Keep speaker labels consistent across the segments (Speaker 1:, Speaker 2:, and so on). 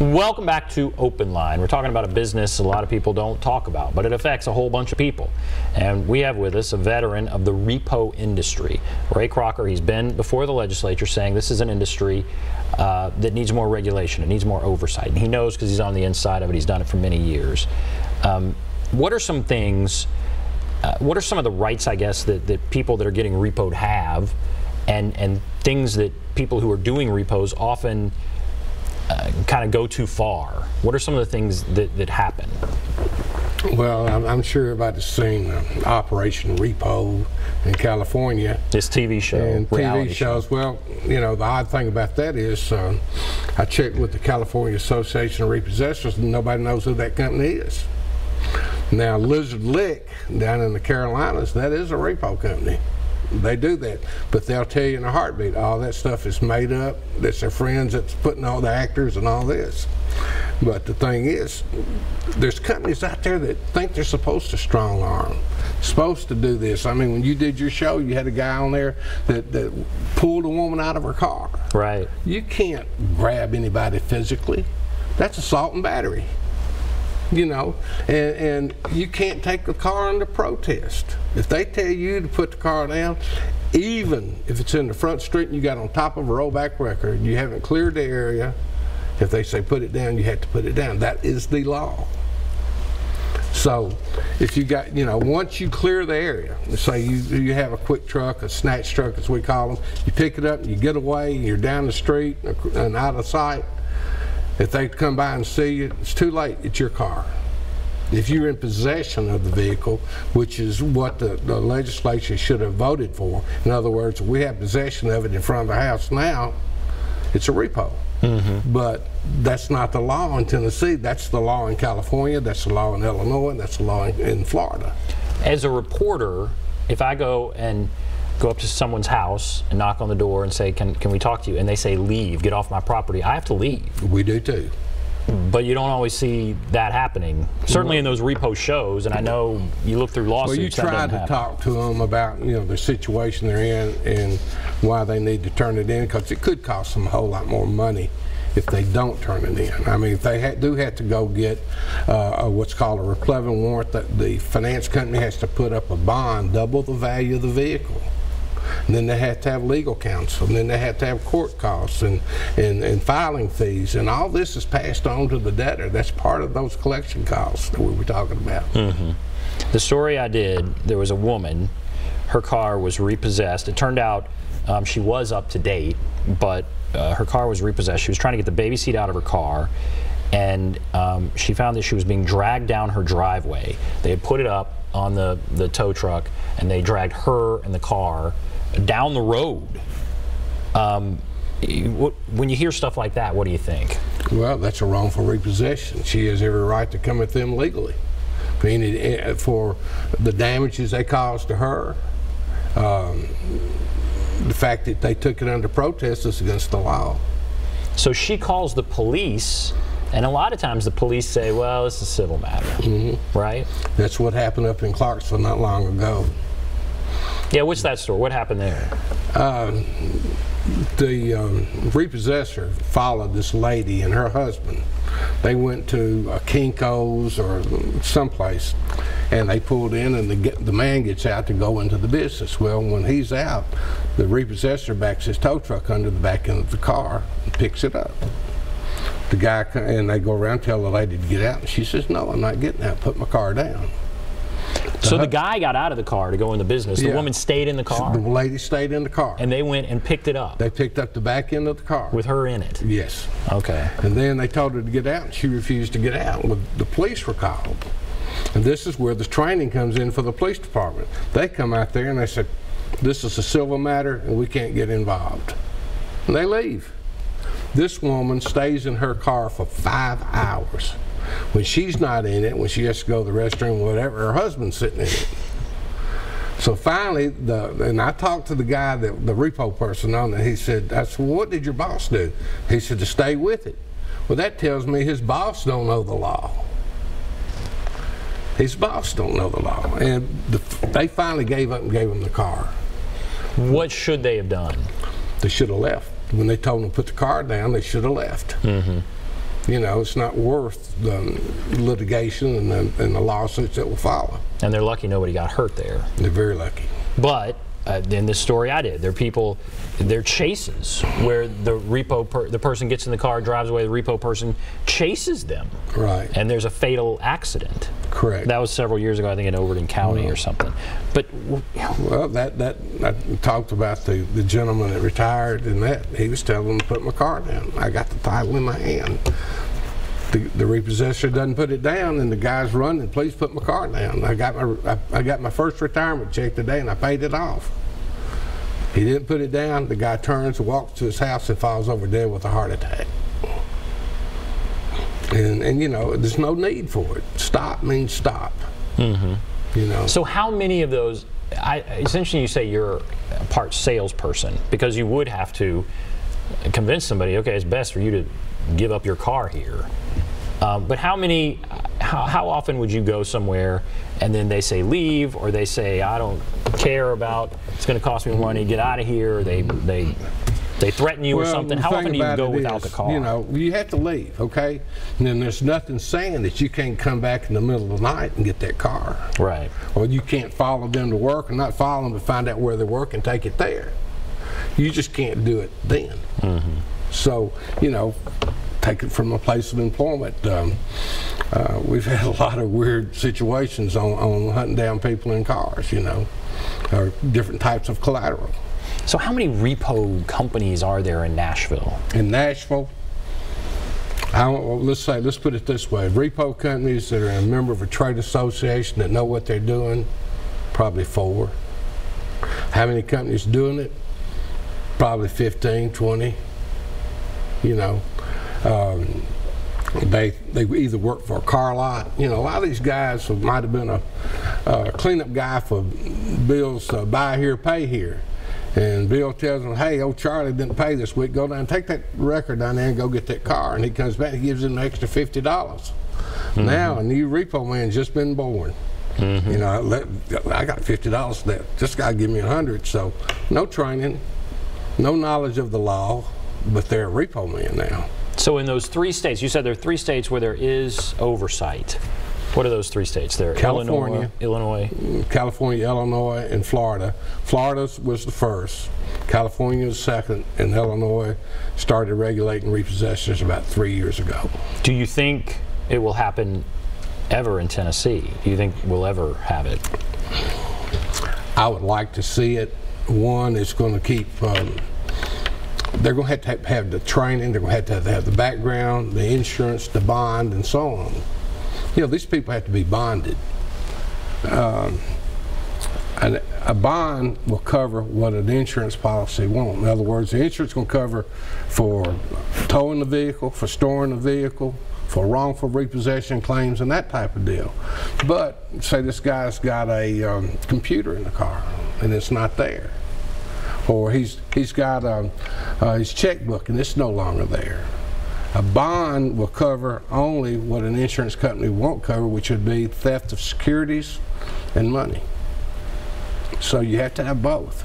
Speaker 1: Welcome back to OpenLine. We're talking about a business a lot of people don't talk about, but it affects a whole bunch of people. And we have with us a veteran of the repo industry, Ray Crocker. He's been before the legislature saying this is an industry that needs more regulation, it needs more oversight. And he knows because he's on the inside of it, he's done it for many years. What are some things, what are some of the rights, I guess, that people that are getting repoed have, and things that people who are doing repos often kind of go too far? What are some of the things that happen?
Speaker 2: Well, I'm sure everybody's seen Operation Repo in California.
Speaker 1: This TV show,
Speaker 2: and
Speaker 1: reality
Speaker 2: TV shows. Well, you know, the odd thing about that is I checked with the California Association of Repossessors, and nobody knows who that company is. Now, Lizard Lick down in the Carolinas, that is a repo company. They do that, but they'll tell you in a heartbeat, all that stuff is made up. That's their friends that's putting all the actors and all this. But the thing is, there's companies out there that think they're supposed to strong arm, supposed to do this. I mean, when you did your show, you had a guy on there that pulled a woman out of her car.
Speaker 1: Right. You
Speaker 2: can't grab anybody physically. That's assault and battery. You know, and you can't take the car under protest. If they tell you to put the car down, even if it's in the front street and you got on top of a rollback record, you haven't cleared the area, if they say put it down, you have to put it down. That is the law. So if you got, you know, once you clear the area, say you have a quick truck, a snatch truck as we call them, you pick it up and you get away, you're down the street and out of sight. If they come by and see you, it's too late. It's your car. If you're in possession of the vehicle, which is what the legislature should have voted for, in other words, if we have possession of it in front of the house now, it's a repo. But that's not the law in Tennessee. That's the law in California. That's the law in Illinois. And that's the law in Florida. As
Speaker 1: a reporter, if I go up to someone's house and knock on the door and say, can we talk to you? And they say, leave, get off my property. I have to leave.
Speaker 2: We do too.
Speaker 1: But you don't always see that happening. Certainly in those repo shows, and I know you look through lawsuits.
Speaker 2: Well, you try to talk to them about, you know, the situation they're in and why they need to turn it in, because it could cost them a whole lot more money if they don't turn it in. I mean, if they do have to go get what's called a replevin warrant, that the finance company has to put up a bond double the value of the vehicle. And then they have to have legal counsel, and then they have to have court costs and filing fees, and all this is passed on to the debtor. That's part of those collection costs that we were talking about.
Speaker 1: The story I did, there was a woman, her car was repossessed. It turned out she was up to date, but her car was repossessed. She was trying to get the baby seat out of her car, and she found that she was being dragged down her driveway. They had put it up on the tow truck, and they dragged her and the car down the road. When you hear stuff like that, what do you think?
Speaker 2: Well, that's a wrongful repossession. She has every right to come at them legally. I mean, for the damages they caused to her, the fact that they took it under protest is against the law.
Speaker 1: So she calls the police, and a lot of times the police say, well, it's a civil matter, right?
Speaker 2: That's what happened up in Clarksville not long ago.
Speaker 1: Yeah, what's that story? What happened there?
Speaker 2: The repossessor followed this lady and her husband. They went to Kinko's or someplace, and they pulled in, and the man gets out to go into the business. Well, when he's out, the repossessor backs his tow truck under the back end of the car and picks it up. The guy, and they go around and tell the lady to get out, and she says, no, I'm not getting out, put my car down.
Speaker 1: So the guy got out of the car to go in the business. The woman stayed in the car?
Speaker 2: The lady stayed in the car.
Speaker 1: And they went and picked it up?
Speaker 2: They picked up the back end of the car.
Speaker 1: With her in it?
Speaker 2: Yes.
Speaker 1: Okay.
Speaker 2: And then they told her to get out, and she refused to get out. Well, the police were called. And this is where the training comes in for the police department. They come out there and they said, this is a civil matter and we can't get involved. And they leave. This woman stays in her car for 5 hours. When she's not in it, when she has to go to the restroom, whatever, her husband's sitting in it. So finally, and I talked to the guy, the repo person on it, he said, I said, well, what did your boss do? He said, to stay with it. Well, that tells me his boss don't know the law. His boss don't know the law. And they finally gave up and gave him the car.
Speaker 1: What should they have done?
Speaker 2: They should have left. When they told them to put the car down, they should have left. You know, it's not worth the litigation and the lawsuits that will follow.
Speaker 1: And they're lucky nobody got hurt there.
Speaker 2: They're very lucky.
Speaker 1: But in this story I did, there are people, there are chases where the person gets in the car, drives away, the repo person chases them.
Speaker 2: Right.
Speaker 1: And there's a fatal accident.
Speaker 2: Correct.
Speaker 1: That was several years ago, I think in Overton County or something. But
Speaker 2: well, that I talked about the gentleman that retired, and that he was telling them to put my car down. I got the title in my hand. The repossessor doesn't put it down, and the guy's running, please put my car down. I got my first retirement check today, and I paid it off. He didn't put it down. The guy turns, walks to his house, and falls over dead with a heart attack. And you know, there's no need for it. Stop means stop. You know.
Speaker 1: So how many of those? It's interesting you say you're a part salesperson, because you would have to convince somebody, okay, it's best for you to give up your car here. But how often would you go somewhere and then they say leave, or they say I don't care about, it's going to cost me money, get out of here, or they threaten you or something? How often do you go without the car?
Speaker 2: You know, you have to leave, okay? And then there's nothing saying that you can't come back in the middle of the night and get that car.
Speaker 1: Right.
Speaker 2: Or you can't follow them to work, or not follow them, but find out where they work and take it there. You just can't do it then. So, you know, take it from a place of employment. We've had a lot of weird situations on hunting down people in cars, you know, or different types of collateral.
Speaker 1: So how many repo companies are there in Nashville?
Speaker 2: In Nashville, let's put it this way. Repo companies that are a member of a trade association that know what they're doing, probably 4. How many companies doing it? Probably 15, 20. You know, they either work for a car lot. You know, a lot of these guys might have been a cleanup guy for Bill's buy here, pay here. And Bill tells him, hey, old Charlie didn't pay this week. Go down, take that record down there and go get that car. And he comes back and he gives him an extra $50. Now a new repo man's just been born. You know, I got $50 left. This guy give me $100. So no training, no knowledge of the law, but they're a repo man now.
Speaker 1: So in those 3 states, you said there are 3 states where there is oversight. What are those 3 states there?
Speaker 2: California,
Speaker 1: Illinois,
Speaker 2: Illinois, and Florida. Florida was the first, California was second, and Illinois started regulating repossessions about 3 years ago.
Speaker 1: Do you think it will happen ever in Tennessee? Do you think we'll ever have it?
Speaker 2: I would like to see it. One, it's going to keep, they're going to have the training, they're going to have the background, the insurance, the bond, and so on. You know, these people have to be bonded. And a bond will cover what an insurance policy won't. In other words, the insurance is going to cover for towing the vehicle, for storing the vehicle, for wrongful repossession claims, and that type of deal. But say this guy's got a computer in the car and it's not there, or he's got his checkbook and it's no longer there. A bond will cover only what an insurance company won't cover, which would be theft of securities and money. So you have to have both.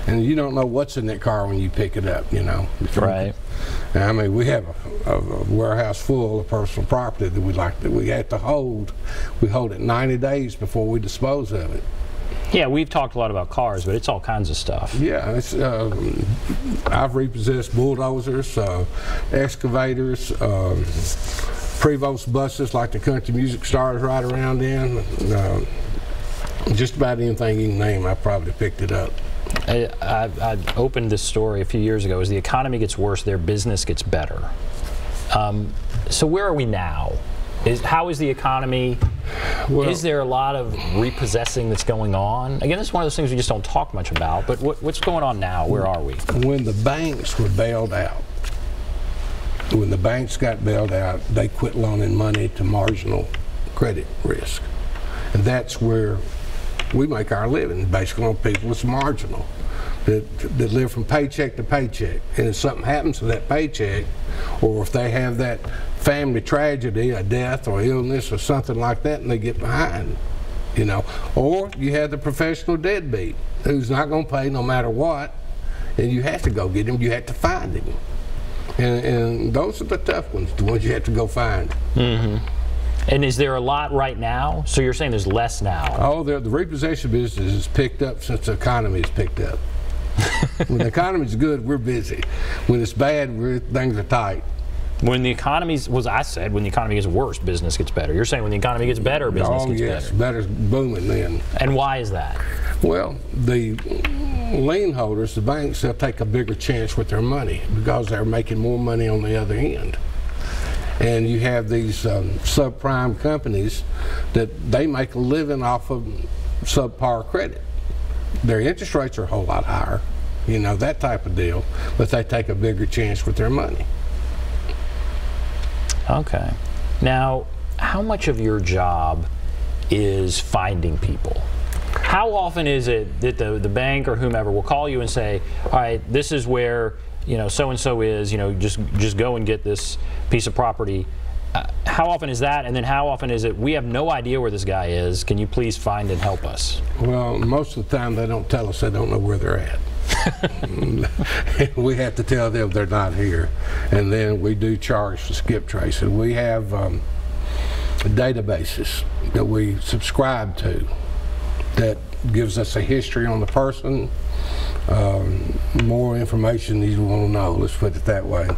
Speaker 2: And you don't know what's in that car when you pick it up, you know.
Speaker 1: Right.
Speaker 2: I mean, we have a warehouse full of personal property that we have to hold. We hold it 90 days before we dispose of it.
Speaker 1: Yeah, we've talked a lot about cars, but it's all kinds of stuff.
Speaker 2: Yeah, I've repossessed bulldozers, excavators, Prevost buses like the country music stars ride around in. Just about anything you can name, I probably picked it up.
Speaker 1: I opened this story a few years ago. As the economy gets worse, their business gets better. So where are we now? How is the economy? Well, is there a lot of repossessing that's going on? Again, this is one of those things we just don't talk much about, but what's going on now? Where are we?
Speaker 2: When the banks were bailed out, when the banks got bailed out, they quit loaning money to marginal credit risk. And that's where we make our living, basically on people that's marginal, that live from paycheck to paycheck. And if something happens to that paycheck, or if they have that family tragedy, a death or illness or something like that, and they get behind, you know. Or you have the professional deadbeat who's not going to pay no matter what, and you have to go get him, you have to find him. And those are the tough ones, the ones you have to go find.
Speaker 1: And is there a lot right now? So you're saying there's less now?
Speaker 2: Oh, the repossession business has picked up since the economy has picked up. When the economy's good, we're busy. When it's bad, things are tight.
Speaker 1: When the economy's, I said when the economy gets worse, business gets better. You're saying when the economy gets better, business gets better.
Speaker 2: Better's booming then.
Speaker 1: And why is that?
Speaker 2: Well, the lien holders, the banks, they'll take a bigger chance with their money because they're making more money on the other end. And you have these subprime companies that they make a living off of subpar credit. Their interest rates are a whole lot higher, you know, that type of deal, but they take a bigger chance with their money.
Speaker 1: Okay. Now, how much of your job is finding people? How often is it that the bank or whomever will call you and say, all right, this is where, you know, so-and-so is, you know, just go and get this piece of property? How often is that? And then how often is it, we have no idea where this guy is, can you please find and help us?
Speaker 2: Well, most of the time they don't tell us, they don't know where they're at. We have to tell them they're not here, and then we do charge for skip tracing. We have databases that we subscribe to that gives us a history on the person, more information you want to know, let's put it that way.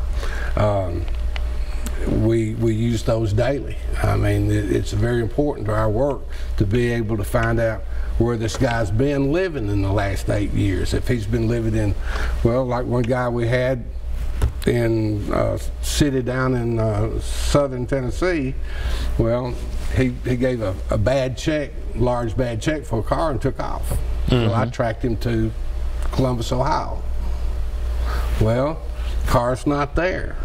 Speaker 2: We use those daily. I mean, it's very important to our work to be able to find out where this guy's been living in the last 8 years. If he's been living in, well, like one guy we had in a city down in southern Tennessee, well, he gave a bad check, large bad check for a car and took off. So I tracked him to Columbus, Ohio. Well, car's not there.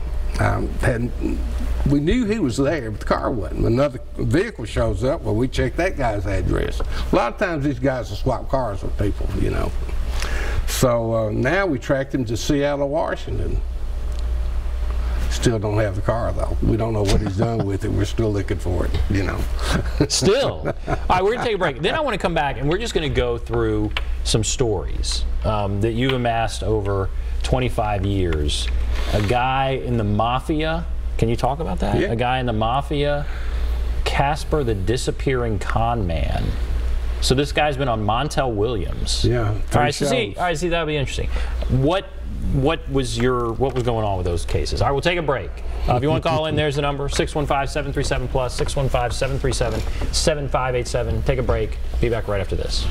Speaker 2: We knew he was there, but the car wasn't. Another vehicle shows up, well, we check that guy's address. A lot of times these guys will swap cars with people, you know. So now we tracked him to Seattle, Washington. Still don't have the car, though. We don't know what he's done with it. We're still looking for it, you know.
Speaker 1: Still? All right, we're going to take a break. Then I want to come back, and we're just going to go through some stories that you've amassed over 25 years. A guy in the mafia, can you talk about that?
Speaker 2: Yeah.
Speaker 1: A guy in the mafia, Casper the disappearing con man. So this guy's been on Montel Williams.
Speaker 2: Yeah.
Speaker 1: All right, so see, that'll be interesting. What was going on with those cases? All right, we'll take a break. If you want to call in, there's the number, 615-737-PLUS, 615-737-7587. Take a break. Be back right after this.